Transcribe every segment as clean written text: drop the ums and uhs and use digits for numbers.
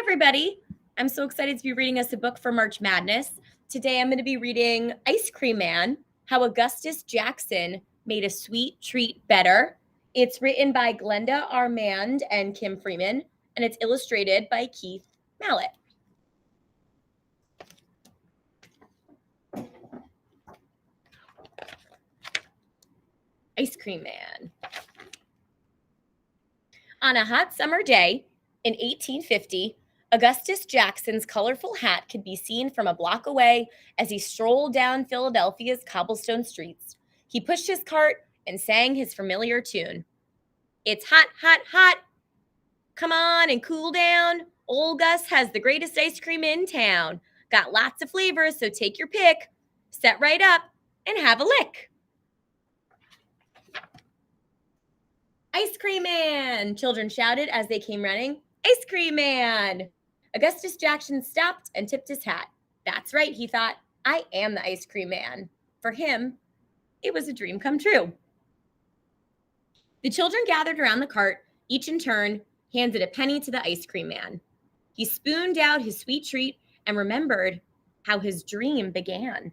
everybody. I'm so excited to be reading us a book for March Madness. Today I'm going to be reading Ice Cream Man, How Augustus Jackson Made a Sweet Treat Better. It's written by Glenda Armand and Kim Freeman, and it's illustrated by Keith Mallett. Ice Cream Man. On a hot summer day in 1850, Augustus Jackson's colorful hat could be seen from a block away as he strolled down Philadelphia's cobblestone streets. He pushed his cart and sang his familiar tune. It's hot, hot, hot. Come on and cool down. Old Gus has the greatest ice cream in town. Got lots of flavors, so take your pick. Set right up and have a lick. Ice Cream Man, children shouted as they came running. Ice Cream Man! Augustus Jackson stopped and tipped his hat. That's right, he thought. I am the Ice Cream Man. For him, it was a dream come true. The children gathered around the cart, each in turn, handed a penny to the Ice Cream Man. He spooned out his sweet treat and remembered how his dream began.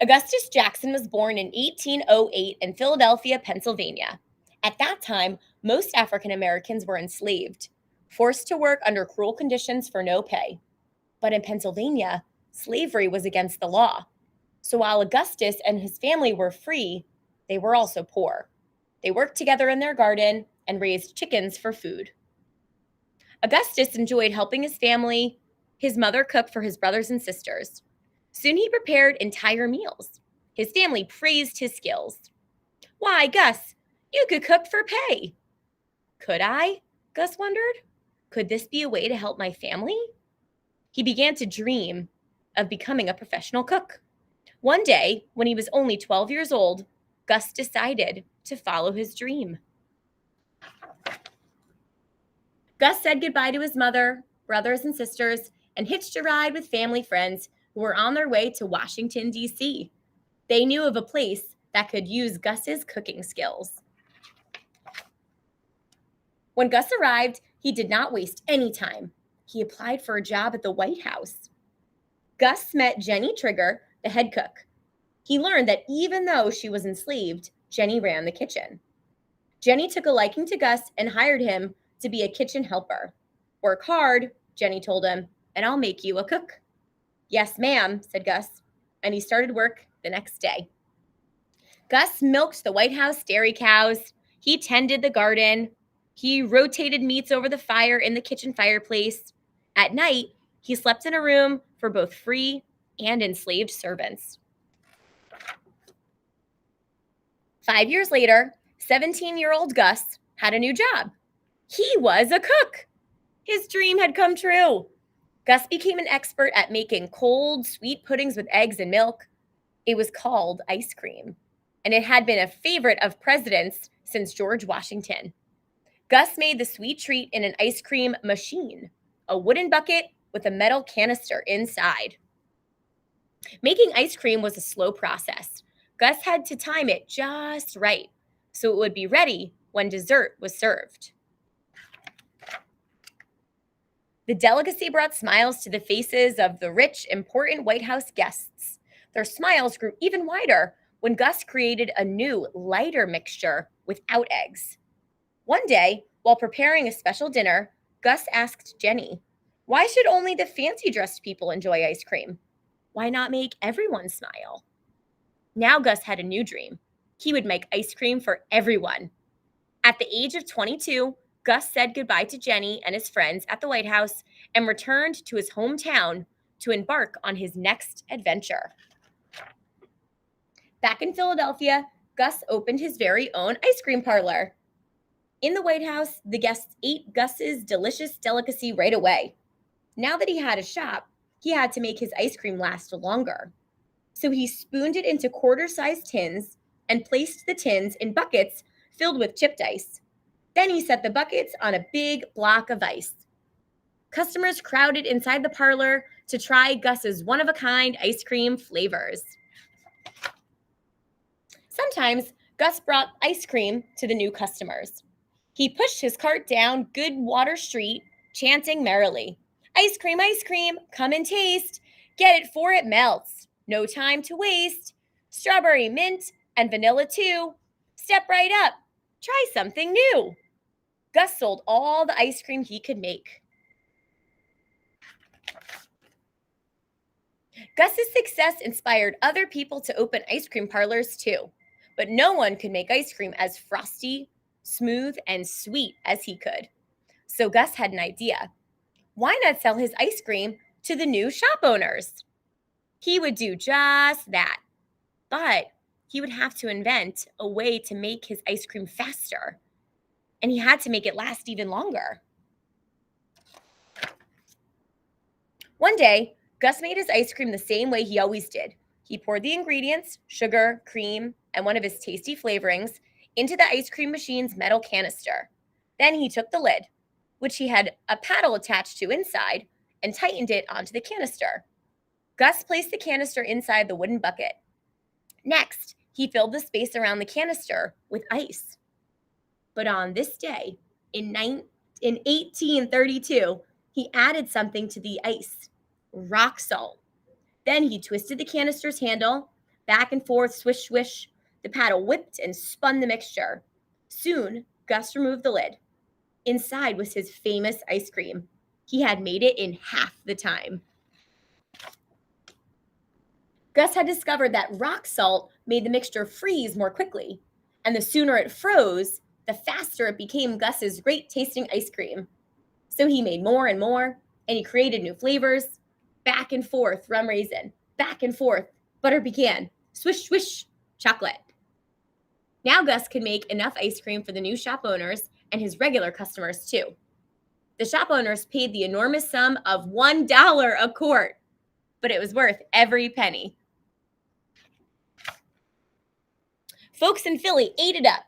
Augustus Jackson was born in 1808 in Philadelphia, Pennsylvania. At that time, most African Americans were enslaved, forced to work under cruel conditions for no pay. But in Pennsylvania, slavery was against the law. So while Augustus and his family were free, they were also poor. They worked together in their garden and raised chickens for food. Augustus enjoyed helping his family. His mother cooked for his brothers and sisters. Soon he prepared entire meals. His family praised his skills. Why, Gus, you could cook for pay. Could I? Gus wondered. Could this be a way to help my family? He began to dream of becoming a professional cook. One day, when he was only 12 years old, Gus decided to follow his dream. Gus said goodbye to his mother, brothers, and sisters, and hitched a ride with family friends who were on their way to Washington, D.C. They knew of a place that could use Gus's cooking skills. When Gus arrived, he did not waste any time. He applied for a job at the White House. Gus met Jenny Trigger, the head cook. He learned that even though she was enslaved, Jenny ran the kitchen. Jenny took a liking to Gus and hired him to be a kitchen helper. Work hard, Jenny told him, and I'll make you a cook. Yes, ma'am, said Gus, and he started work the next day. Gus milked the White House dairy cows. He tended the garden. He rotated meats over the fire in the kitchen fireplace. At night, he slept in a room for both free and enslaved servants. 5 years later, 17-year-old Gus had a new job. He was a cook. His dream had come true. Gus became an expert at making cold, sweet puddings with eggs and milk. It was called ice cream, and it had been a favorite of presidents since George Washington. Gus made the sweet treat in an ice cream machine, a wooden bucket with a metal canister inside. Making ice cream was a slow process. Gus had to time it just right so it would be ready when dessert was served. The delicacy brought smiles to the faces of the rich, important White House guests. Their smiles grew even wider when Gus created a new, lighter mixture without eggs. One day, while preparing a special dinner, Gus asked Jenny, "Why should only the fancy-dressed people enjoy ice cream? Why not make everyone smile?" Now Gus had a new dream. He would make ice cream for everyone. At the age of 22, Gus said goodbye to Jenny and his friends at the White House and returned to his hometown to embark on his next adventure. Back in Philadelphia, Gus opened his very own ice cream parlor. In the White House, the guests ate Gus's delicious delicacy right away. Now that he had a shop, he had to make his ice cream last longer. So he spooned it into quarter-sized tins and placed the tins in buckets filled with chipped ice. Then he set the buckets on a big block of ice. Customers crowded inside the parlor to try Gus's one-of-a-kind ice cream flavors. Sometimes Gus brought ice cream to the new customers. He pushed his cart down Goodwater Street, chanting merrily, ice cream, come and taste. Get it for it melts. No time to waste. Strawberry mint and vanilla too. Step right up. Try something new. Gus sold all the ice cream he could make. Gus's success inspired other people to open ice cream parlors too. But no one could make ice cream as frosty, smooth, and sweet as he could. So Gus had an idea. Why not sell his ice cream to the new shop owners? He would do just that. But he would have to invent a way to make his ice cream faster. And he had to make it last even longer. One day, Gus made his ice cream the same way he always did. He poured the ingredients, sugar, cream, and one of his tasty flavorings, into the ice cream machine's metal canister. Then he took the lid, which he had a paddle attached to inside, and tightened it onto the canister. Gus placed the canister inside the wooden bucket. Next, he filled the space around the canister with ice. But on this day, in 1832, he added something to the ice, rock salt. Then he twisted the canister's handle, back and forth, swish, swish. The paddle whipped and spun the mixture. Soon, Gus removed the lid. Inside was his famous ice cream. He had made it in half the time. Gus had discovered that rock salt made the mixture freeze more quickly, and the sooner it froze, the faster it became Gus's great tasting ice cream. So he made more and more, and he created new flavors. Back and forth, rum raisin. Back and forth, butter pecan. Swish, swish, chocolate. Now Gus could make enough ice cream for the new shop owners and his regular customers too. The shop owners paid the enormous sum of $1 a quart, but it was worth every penny. Folks in Philly ate it up.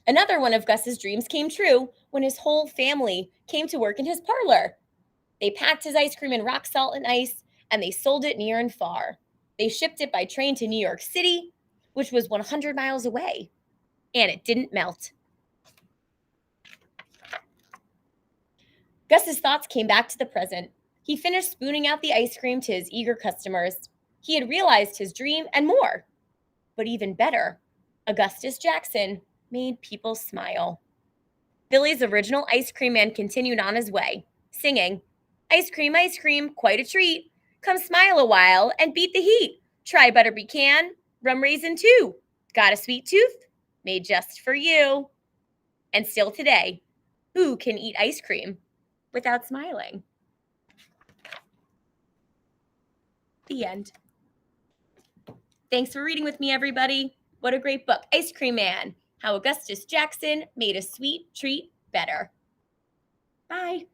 Another one of Gus's dreams came true when his whole family came to work in his parlor. They packed his ice cream in rock salt and ice, and they sold it near and far. They shipped it by train to New York City, which was 100 miles away, and it didn't melt. Gus's thoughts came back to the present. He finished spooning out the ice cream to his eager customers. He had realized his dream and more. But even better, Augustus Jackson made people smile. Philly's original ice cream man continued on his way, singing, ice cream, quite a treat. Come smile a while and beat the heat. Try butter pecan, rum raisin too. Got a sweet tooth? Made just for you. And still today, who can eat ice cream without smiling? The end. Thanks for reading with me, everybody. What a great book. Ice Cream Man, How Augustus Jackson Made a Sweet Treat Better. Bye.